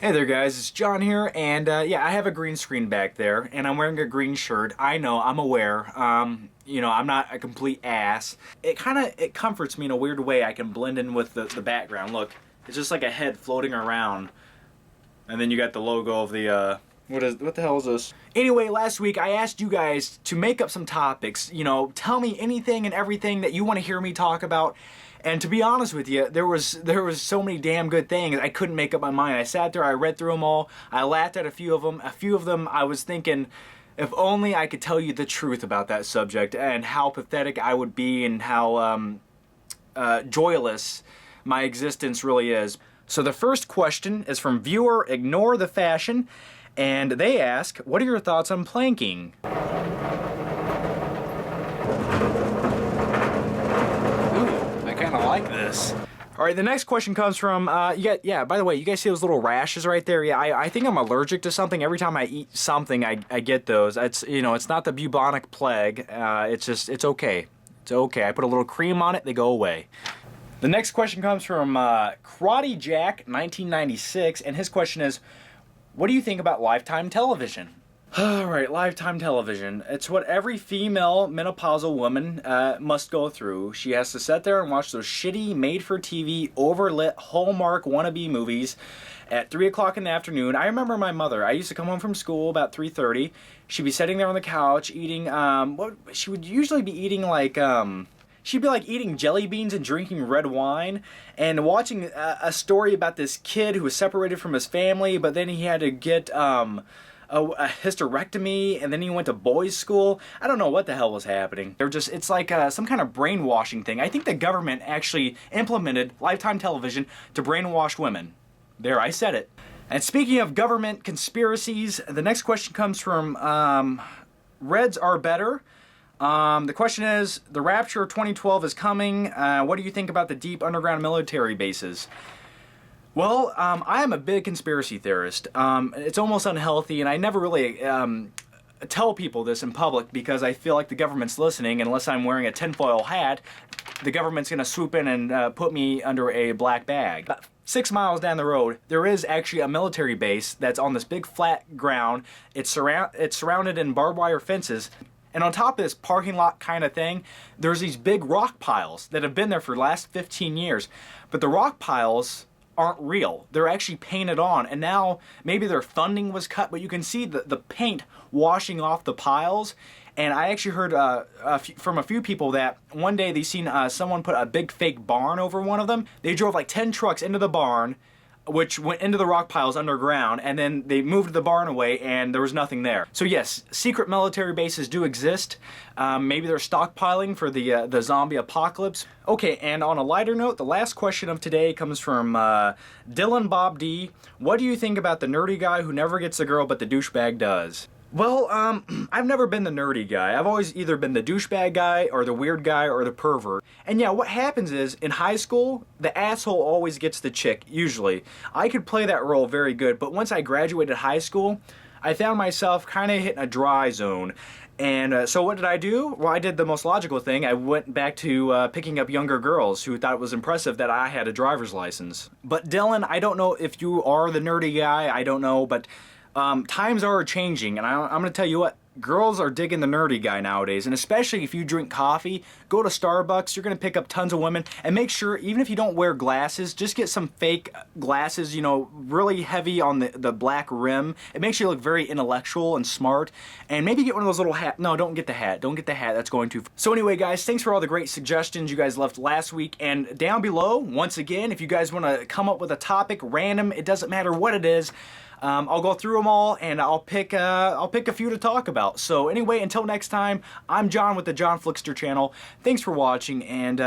Hey there guys, it's John here, and yeah, I have a green screen back there, and I'm wearing a green shirt. I know, I'm aware. You know, I'm not a complete ass. It comforts me in a weird way. I can blend in with the background. Look, it's just like a head floating around. And then you got the logo of the, what the hell is this? Anyway, last week I asked you guys to make up some topics. You know, tell me anything and everything that you want to hear me talk about. And to be honest with you, there was so many damn good things, I couldn't make up my mind. I sat there, I read through them all, I laughed at a few of them. A few of them I was thinking, if only I could tell you the truth about that subject and how pathetic I would be and how joyless my existence really is. So the first question is from viewer Ignorethefashion, and they ask, what are your thoughts on planking? I like this. Alright, the next question comes from, by the way, you guys see those little rashes right there? Yeah, I think I'm allergic to something. Every time I eat something, I get those. It's, you know, it's not the bubonic plague. It's okay. It's okay. I put a little cream on it, they go away. The next question comes from Karate Jack 1996, and his question is, what do you think about Lifetime television? Alright, Lifetime television. It's what every female menopausal woman must go through. She has to sit there and watch those shitty, made-for-TV, overlit, Hallmark wannabe movies at 3 o'clock in the afternoon. I remember my mother. I used to come home from school about 3:30. She'd be sitting there on the couch eating, she would usually be eating like, she'd be like eating jelly beans and drinking red wine and watching a story about this kid who was separated from his family, but then he had to get, a hysterectomy, and then he went to boys' school. I don't know what the hell was happening. It's like some kind of brainwashing thing. I think the government actually implemented Lifetime television to brainwash women. There, I said it. And speaking of government conspiracies, the next question comes from Redsrbetter. The question is, the rapture of 2012 is coming. What do you think about the deep underground military bases? Well, I am a big conspiracy theorist. It's almost unhealthy, and I never really tell people this in public because I feel like the government's listening. Unless I'm wearing a tinfoil hat, the government's going to swoop in and put me under a black bag. About 6 miles down the road, there is actually a military base that's on this big flat ground. It's surrounded in barbed wire fences. And on top of this parking lot kind of thing, there's these big rock piles that have been there for the last 15 years. But the rock piles aren't real. They're actually painted on, and now maybe their funding was cut, but you can see the paint washing off the piles. And I actually heard from a few people that one day they seen someone put a big fake barn over one of them. They drove like 10 trucks into the barn, which went into the rock piles underground, and then they moved the barn away and there was nothing there. So yes, secret military bases do exist. Maybe they're stockpiling for the zombie apocalypse. Okay, and on a lighter note, the last question of today comes from DylanbobD. What do you think about the nerdy guy who never gets a girl but the douchebag does? Well, I've never been the nerdy guy. I've always either been the douchebag guy or the weird guy or the pervert. And yeah, what happens is, in high school, the asshole always gets the chick, usually. I could play that role very good, but once I graduated high school, I found myself kind of hitting a dry zone. And so what did I do? Well, I did the most logical thing. I went back to picking up younger girls who thought it was impressive that I had a driver's license. But Dylan, I don't know if you are the nerdy guy, I don't know, but times are changing, and I'm going to tell you what, girls are digging the nerdy guy nowadays, and especially if you drink coffee, go to Starbucks, you're going to pick up tons of women, and make sure, even if you don't wear glasses, just get some fake glasses, you know, really heavy on the black rim. It makes you look very intellectual and smart, and maybe get one of those little hats. No, don't get the hat. Don't get the hat. That's going too far. So anyway, guys, thanks for all the great suggestions you guys left last week, and down below, once again, if you guys want to come up with a topic, random, it doesn't matter what it is, I'll go through them all, and I'll pick a few to talk about. So anyway, until next time, I'm John with the John Flickster channel. Thanks for watching, and